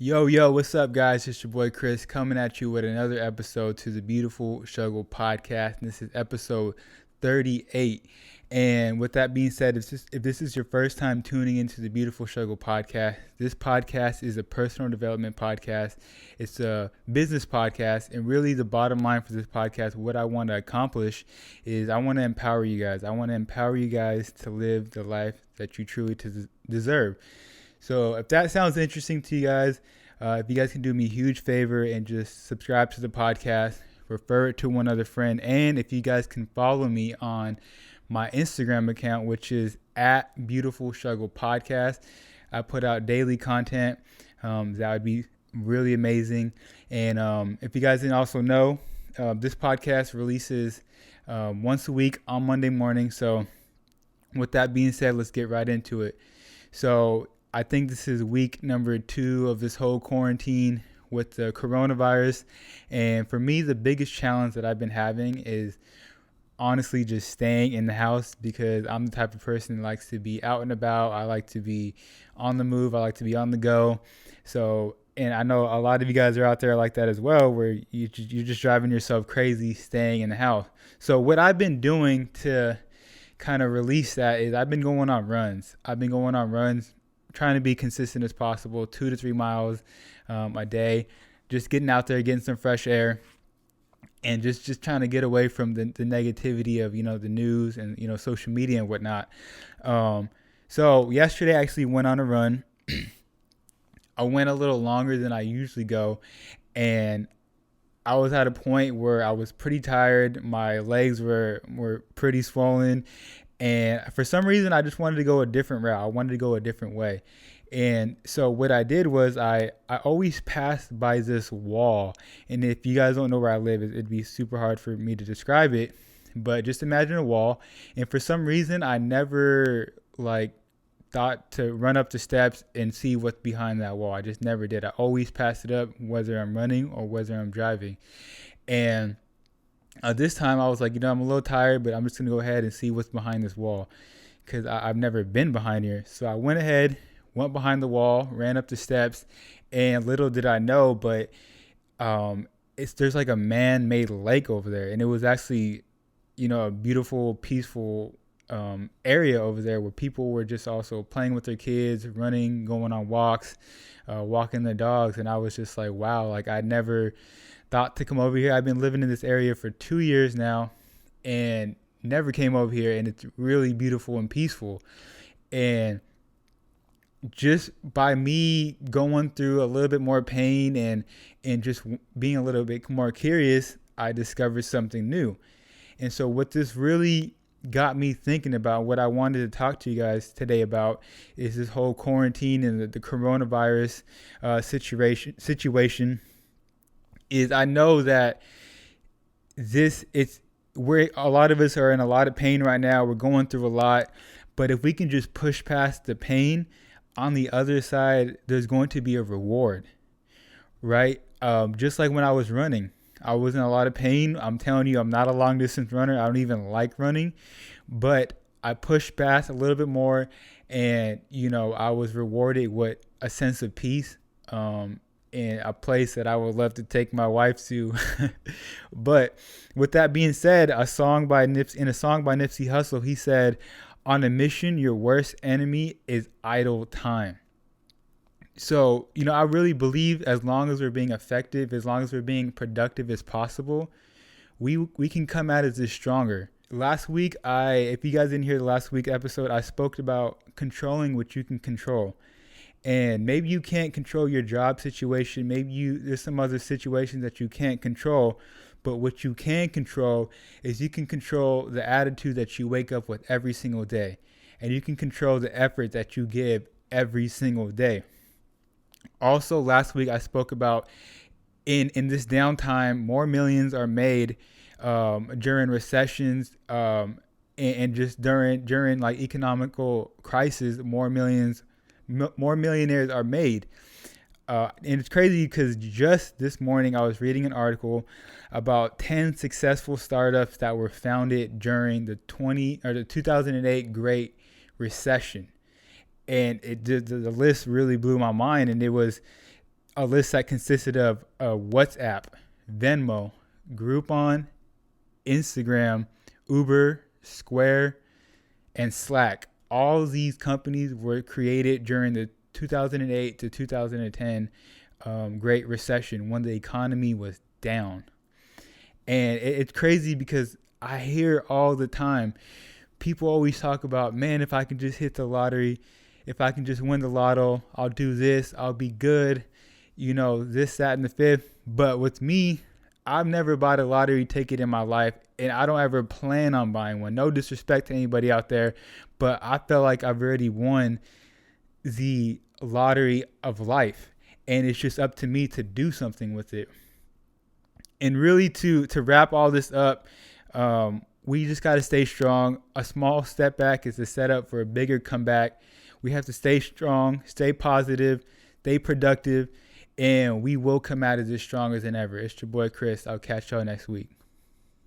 Yo, what's up, guys? It's your boy Chris coming at you with another episode to the Beautiful Struggle podcast. And this is episode 38. And with that being said, if this is your first time tuning into the Beautiful Struggle podcast, this podcast is a personal development podcast. It's a business podcast. And really, the bottom line for this podcast, what I want to accomplish is I want to empower you guys. I want to empower you guys to live the life that you truly deserve. So if that sounds interesting to you guys, if you guys can do me a huge favor and just subscribe to the podcast, refer it to one other friend, and if you guys can follow me on my Instagram account, which is at Beautiful Struggle Podcast. I put out daily content. That would be really amazing. And if you guys didn't also know, this podcast releases once a week on Monday morning. So with that being said, let's get right into it. So I think this is week number 2 of this whole quarantine with the coronavirus. And for me, the biggest challenge that I've been having is honestly just staying in the house, because I'm the type of person that likes to be out and about. I like to be on the move. I like to be on the go. So, and I know a lot of you guys are out there like that as well, where you're just driving yourself crazy staying in the house. So what I've been doing to kind of release that is I've been going on runs. Trying to be consistent as possible, 2 to 3 miles a day, just getting out there, getting some fresh air, and just trying to get away from the negativity of, the news and, social media and whatnot. So yesterday I actually went on a run. I went a little longer than I usually go, and I was at a point where I was pretty tired. My legs were pretty swollen. And for some reason, I just wanted to go a different route. I wanted to go a different way. And so what I did was I always passed by this wall. And if you guys don't know where I live, it'd be super hard for me to describe it. But just imagine a wall. And for some reason, I never thought to run up the steps and see what's behind that wall. I just never did. I always passed it up, whether I'm running or whether I'm driving. And this time I was like, I'm a little tired, but I'm just going to go ahead and see what's behind this wall, because I've never been behind here. So I went ahead, went behind the wall, ran up the steps, and little did I know, but there's like a man-made lake over there. And it was actually, a beautiful, peaceful area over there where people were just also playing with their kids, running, going on walks, walking their dogs. And I was just like, wow, I never thought to come over here. I've been living in this area for 2 years now and never came over here, and it's really beautiful and peaceful. And just by me going through a little bit more pain and just being a little bit more curious, I discovered something new. And so what this really got me thinking about, what I wanted to talk to you guys today about, is this whole quarantine and the coronavirus situation. Is I know that it's where a lot of us are in a lot of pain right now. We're going through a lot, but if we can just push past the pain, on the other side, there's going to be a reward, right? Just like when I was running, I was in a lot of pain. I'm telling you, I'm not a long distance runner. I don't even like running, but I pushed past a little bit more, and I was rewarded with a sense of peace. In a place that I would love to take my wife to. But with that being said, in a song by Nipsey Hussle, he said, "On a mission, your worst enemy is idle time." So, I really believe as long as we're being effective, as long as we're being productive as possible, we can come at it as stronger. Last week, if you guys didn't hear the last week episode, I spoke about controlling what you can control. And maybe you can't control your job situation. Maybe there's some other situations that you can't control. But what you can control is you can control the attitude that you wake up with every single day. And you can control the effort that you give every single day. Also, last week I spoke about in this downtime, more millions are made during recessions and just during like economical crisis. More millionaires are made. And it's crazy because just this morning I was reading an article about 10 successful startups that were founded during the 2008 Great Recession. And the list really blew my mind. And it was a list that consisted of WhatsApp, Venmo, Groupon, Instagram, Uber, Square, and Slack. All these companies were created during the 2008 to 2010 Great Recession, when the economy was down. And it's crazy because I hear all the time, people always talk about, man, if I can just hit the lottery, if I can just win the lotto, I'll do this, I'll be good, this, that, and the fifth. But with me, I've never bought a lottery ticket in my life, and I don't ever plan on buying one. No disrespect to anybody out there, but I feel like I've already won the lottery of life, and it's just up to me to do something with it. And really, to wrap all this up, we just got to stay strong. A small step back is a setup for a bigger comeback. We have to stay strong, stay positive, stay productive, and we will come out of this stronger than ever. It's your boy Chris. I'll catch y'all next week.